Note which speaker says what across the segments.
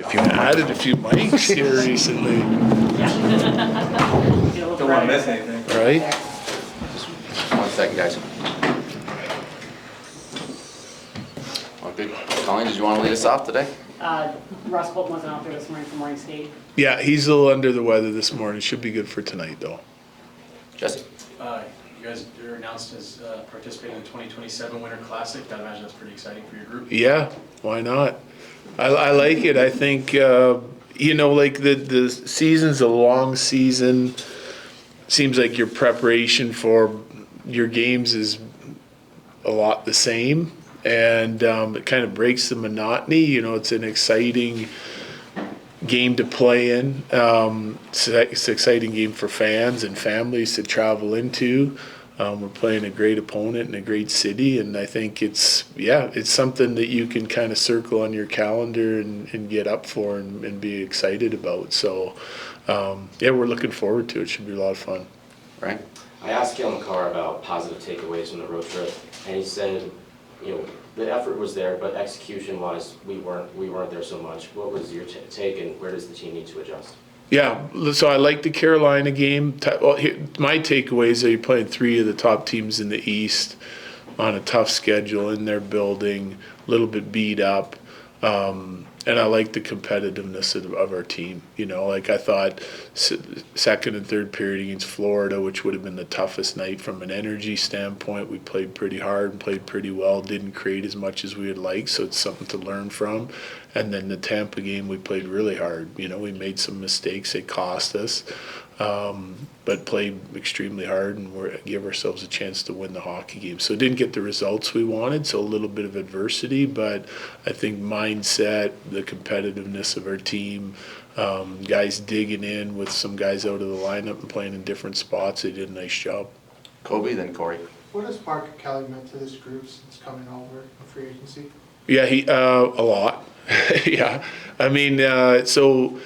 Speaker 1: Added a few mics here recently.
Speaker 2: Don't want to miss anything.
Speaker 1: Right?
Speaker 3: Just 1 second, guys. All good. Colleen, did you want to lead us off today?
Speaker 4: Russ Bolton wasn't out there this morning for morning skate.
Speaker 1: Yeah, he's a little under the weather this morning. Should be good for tonight, though.
Speaker 3: Jesse?
Speaker 5: You guys are announced as participating in the 2027 Winter Classic. I imagine that's pretty exciting for your group.
Speaker 1: Yeah, why not? I like it. I think, like the season's a long season. Seems like your preparation for your games is a lot the same. And it kind of breaks the monotony. It's an exciting game to play in. It's an exciting game for fans and families to travel into. We're playing a great opponent in a great city, and I think it's something that you can kind of circle on your calendar and get up for and be excited about. So, we're looking forward to it. Should be a lot of fun.
Speaker 3: Right.
Speaker 6: I asked Kalen Carr about positive takeaways from the road trip, and he said, the effort was there, but execution-wise, we weren't there so much. What was your take, and where does the team need to adjust?
Speaker 1: Yeah, so I like the Carolina game. My takeaways are you're playing three of the top teams in the East on a tough schedule in their building, a little bit beat up. And I like the competitiveness of our team. I thought second and third period against Florida, which would have been the toughest night from an energy standpoint, we played pretty hard and played pretty well, didn't create as much as we would like, so it's something to learn from. And then the Tampa game, we played really hard. We made some mistakes, it cost us, but played extremely hard and gave ourselves a chance to win the hockey game. So didn't get the results we wanted, so a little bit of adversity, but I think mindset, the competitiveness of our team, guys digging in with some guys out of the lineup and playing in different spots, they did a nice job.
Speaker 3: Kobe, then Corey.
Speaker 7: What has Parker Kelly meant to this group since coming over in free agency?
Speaker 1: Yeah, a lot. Yeah, I mean, so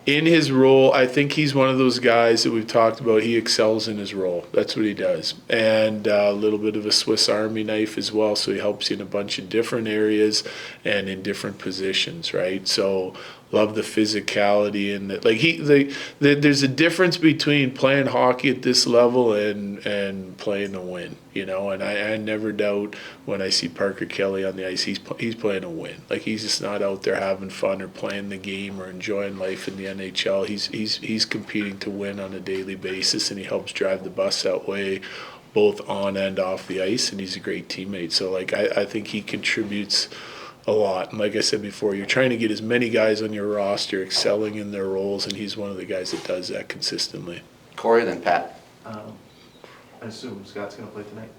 Speaker 1: in his role, I think he's one of those guys that we've talked about. He excels in his role. That's what he does. And a little bit of a Swiss Army knife as well. So he helps you in a bunch of different areas and in different positions, right? So love the physicality and there's a difference between playing hockey at this level and playing to win, And I never doubt when I see Parker Kelly on the ice, he's playing to win. He's just not out there having fun or playing the game or enjoying life in the NHL. He's competing to win on a daily basis, and he helps drive the bus that way, both on and off the ice. And he's a great teammate. So I think he contributes a lot. And like I said before, you're trying to get as many guys on your roster excelling in their roles, and he's one of the guys that does that consistently.
Speaker 3: Corey, then Pat.
Speaker 2: I assume Scott's going to play tonight.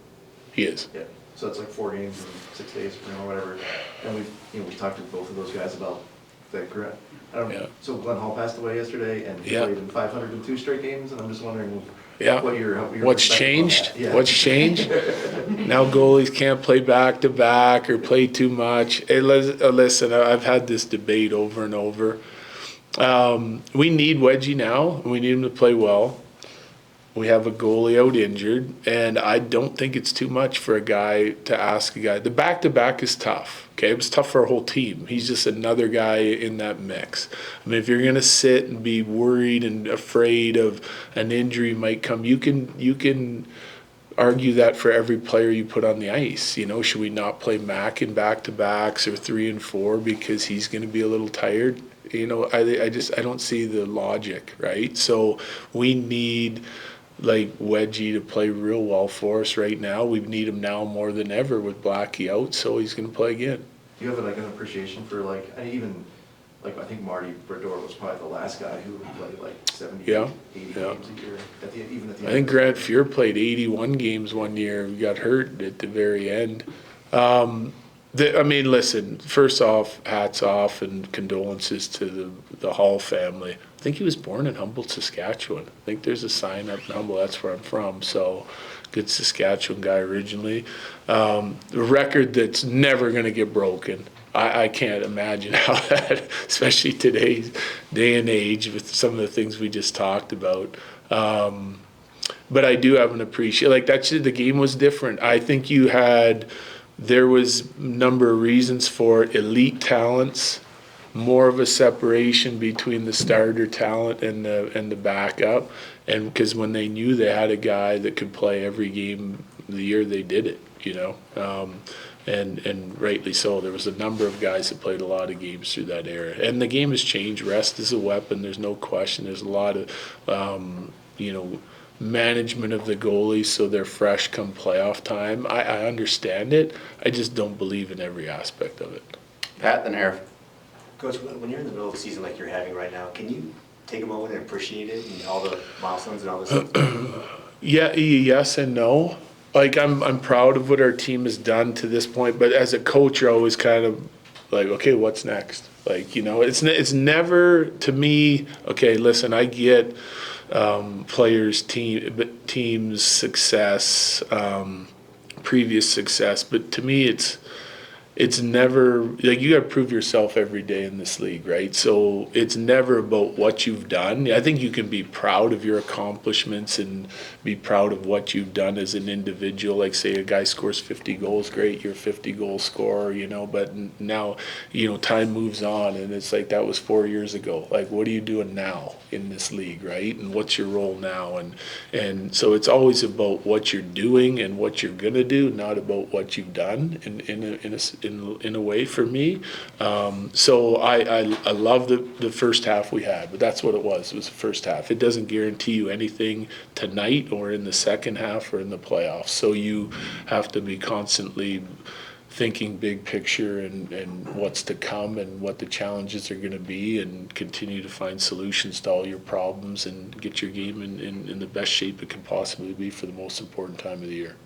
Speaker 1: He is.
Speaker 2: Yeah. So it's like 4 games in 6 days, or whatever. And we've talked to both of those guys about that. Correct.
Speaker 1: Yeah.
Speaker 2: So Glenn Hall passed away yesterday, and he played in 502 straight games. And I'm just wondering.
Speaker 1: Yeah.
Speaker 2: What's
Speaker 1: changed?
Speaker 2: Yeah.
Speaker 1: What's changed? Now goalies can't play back to back or play too much. Hey, listen, I've had this debate over and over. We need Wedgie now. We need him to play well. We have a goalie out injured, and I don't think it's too much for a guy to ask a guy. The back-to-back is tough, okay? It was tough for our whole team. He's just another guy in that mix. I mean, if you're going to sit and be worried and afraid of an injury might come, you can argue that for every player you put on the ice. Should we not play Mac in back-to-backs or 3 and 4 because he's going to be a little tired? I don't see the logic, right? So we need Wedgie to play real well for us right now. We need him now more than ever with Blackie out, so he's going to play again.
Speaker 2: Do you have an appreciation for and even I think Marty Brodeur was probably the last guy who played 70, 80 games a year even at the end.
Speaker 1: I think Grant Fuhr played 81 games one year. He got hurt at the very end. Listen, first off, hats off and condolences to the Hall family. I think he was born in Humboldt, Saskatchewan. I think there's a sign up in Humboldt. That's where I'm from. So, good Saskatchewan guy originally. The record that's never going to get broken. I can't imagine how that, especially today's day and age with some of the things we just talked about. But I do have an appreciation. The game was different. I think there was a number of reasons for it. Elite talents, more of a separation between the starter talent and the backup, and because when they knew they had a guy that could play every game the year they did it, and rightly so. There was a number of guys that played a lot of games through that era, and the game has changed. Rest is a weapon. There's no question. There's a lot of management of the goalies so they're fresh come playoff time. I understand it. I just don't believe in every aspect of it.
Speaker 3: Pat, then Eric.
Speaker 8: Coach, when you're in the middle of a season like you're having right now, can you take a moment and appreciate it and all the milestones and all this stuff?
Speaker 1: Yeah, yes and no. Like I'm proud of what our team has done to this point, but as a coach, you're always kind of like, okay, what's next? Like, it's never to me. Okay, listen, I get players' teams' success, previous success, but to me, it's never like you got to prove yourself every day in this league, right? So it's never about what you've done. I think you can be proud of your accomplishments and be proud of what you've done as an individual. Like say a guy scores 50 goals, great, you're a 50-goal scorer, but now, time moves on and it's like that was 4 years ago. Like what are you doing now in this league, right? And what's your role now? And so it's always about what you're doing and what you're gonna do, not about what you've done in a way for me. So I love the first half we had, but that's what it was. It was the first half. It doesn't guarantee you anything tonight or in the second half or in the playoffs. So you have to be constantly thinking big picture and what's to come and what the challenges are going to be and continue to find solutions to all your problems and get your game in the best shape it can possibly be for the most important time of the year.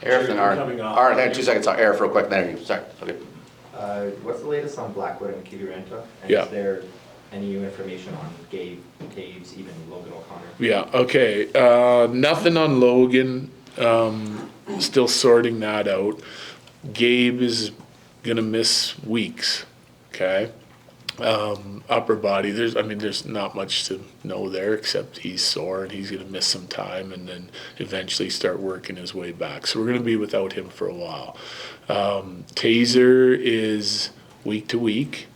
Speaker 3: Eric, then Art. Art, hang on 2 seconds. Eric, real quick. There you go. Sorry. Okay.
Speaker 8: What's the latest on Blackwood and Kiviranta? And
Speaker 1: Yeah.
Speaker 8: is there any new information on Gabe, Toews, even Logan O'Connor?
Speaker 1: Yeah, okay. Nothing on Logan. Still sorting that out. Gabe is going to miss weeks, okay? Upper body, there's not much to know there except he's sore and he's going to miss some time and then eventually start working his way back. So we're going to be without him for a while. Taser is week to week.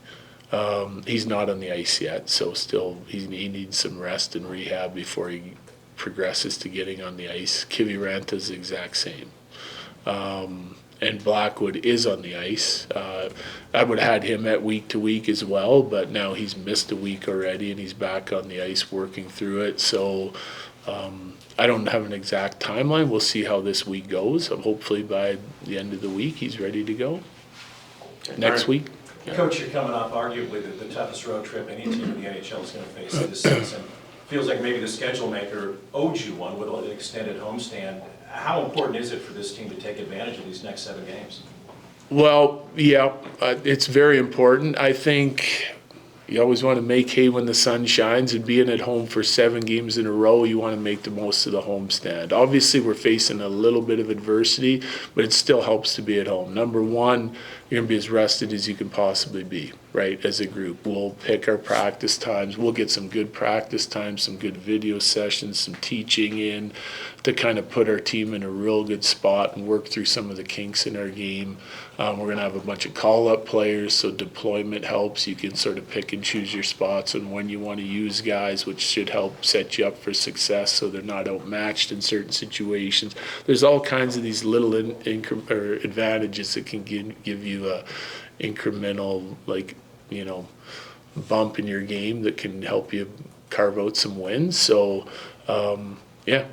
Speaker 1: He's not on the ice yet, so still he needs some rest and rehab before he progresses to getting on the ice. Kiviranta is the exact same. And Blackwood is on the ice. I would have had him at week to week as well, but now he's missed a week already and he's back on the ice working through it. So I don't have an exact timeline. We'll see how this week goes. Hopefully by the end of the week he's ready to go. Next week.
Speaker 9: Coach, you're coming off arguably the toughest road trip any team in the NHL is going to face this season. Feels like maybe the schedule maker owed you one with an extended homestand. How important is it for this team to take advantage of these next 7 games?
Speaker 1: Well, yeah, it's very important. I think you always want to make hay when the sun shines, and being at home for 7 games in a row, you want to make the most of the homestand. Obviously, we're facing a little bit of adversity, but it still helps to be at home. Number one, you're going to be as rested as you can possibly be, right, as a group. We'll pick our practice times. We'll get some good practice times, some good video sessions, some teaching in to kind of put our team in a real good spot and work through some of the kinks in our game. We're going to have a bunch of call-up players, so deployment helps. You can sort of pick and choose your spots and when you want to use guys, which should help set you up for success so they're not outmatched in certain situations. There's all kinds of these little advantages that can give you a incremental, bump in your game that can help you carve out some wins. So,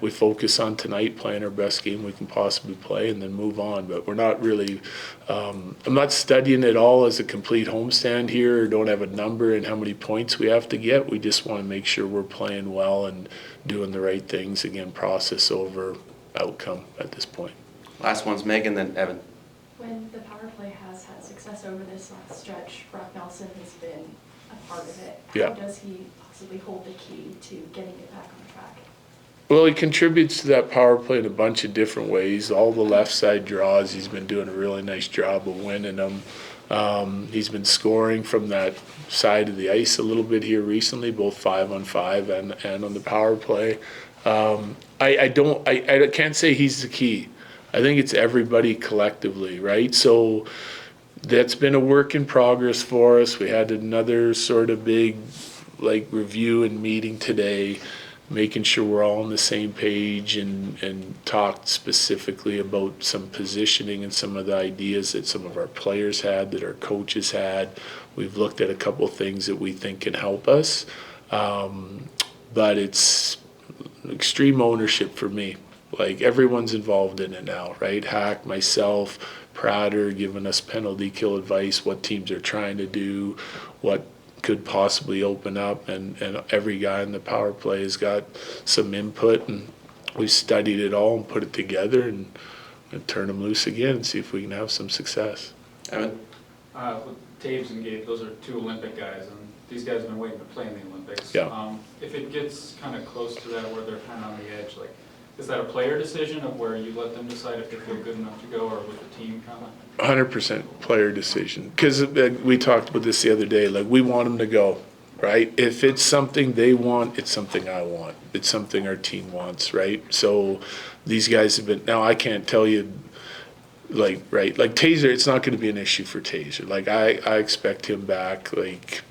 Speaker 1: we focus on tonight, playing our best game we can possibly play, and then move on. But we're not really, I'm not studying it all as a complete homestand here, or don't have a number and how many points we have to get. We just want to make sure we're playing well and doing the right things. Again, process over outcome at this point.
Speaker 3: Last one's Megan, then Evan.
Speaker 10: When the power play has had success over this last stretch, Brock Nelson has been a part of it.
Speaker 1: Yeah.
Speaker 10: How does he possibly hold the key to getting it back on track?
Speaker 1: Well, he contributes to that power play in a bunch of different ways. All the left side draws, he's been doing a really nice job of winning them. He's been scoring from that side of the ice a little bit here recently, both 5-on-5 and on the power play. I can't say he's the key. I think it's everybody collectively, right? So That's been a work in progress for us. We had another sort of big, like, review and meeting today, making sure we're all on the same page and talked specifically about some positioning and some of the ideas that some of our players had, that our coaches had. We've looked at a couple things that we think can help us. But it's extreme ownership for me. Like, everyone's involved in it now, right? Hack, myself, Prater giving us penalty kill advice, what teams are trying to do, what could possibly open up, and every guy in the power play has got some input, and we've studied it all and put it together and turn them loose again and see if we can have some success.
Speaker 3: Evan?
Speaker 11: With Toews and Gabe, those are two Olympic guys, and these guys have been waiting to play in the Olympics.
Speaker 1: Yeah.
Speaker 11: If it gets kind of close to that, where they're kind of on the edge, like, is that a player decision of where you let them decide if they feel good enough to go, or with the team kind of?
Speaker 1: 100% player decision. Because we talked about this the other day. Like, we want them to go, right? If it's something they want, it's something I want. It's something our team wants, right? So these guys have been. Now, I can't tell you, like, right? Like, Taser, it's not going to be an issue for Taser. Like, I expect him back, like,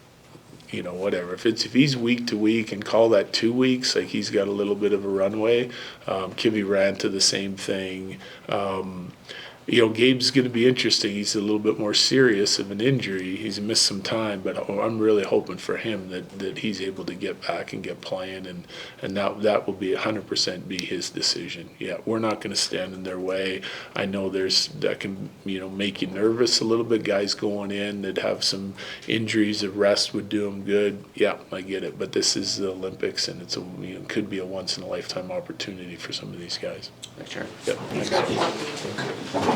Speaker 1: you know, whatever. If he's week to week and call that 2 weeks, like, he's got a little bit of a runway. Kibby ran to the same thing. You know, Gabe's going to be interesting. He's a little bit more serious of an injury. He's missed some time, but I'm really hoping for him that he's able to get back and get playing, and that will be 100% be his decision. Yeah, we're not going to stand in their way. I know that can, you know, make you nervous a little bit. Guys going in that have some injuries, a rest would do them good. Yeah, I get it, but this is the Olympics, and it's could be a once in a lifetime opportunity for some of these guys.
Speaker 3: Thanks, Chair.
Speaker 1: Yep. Thanks.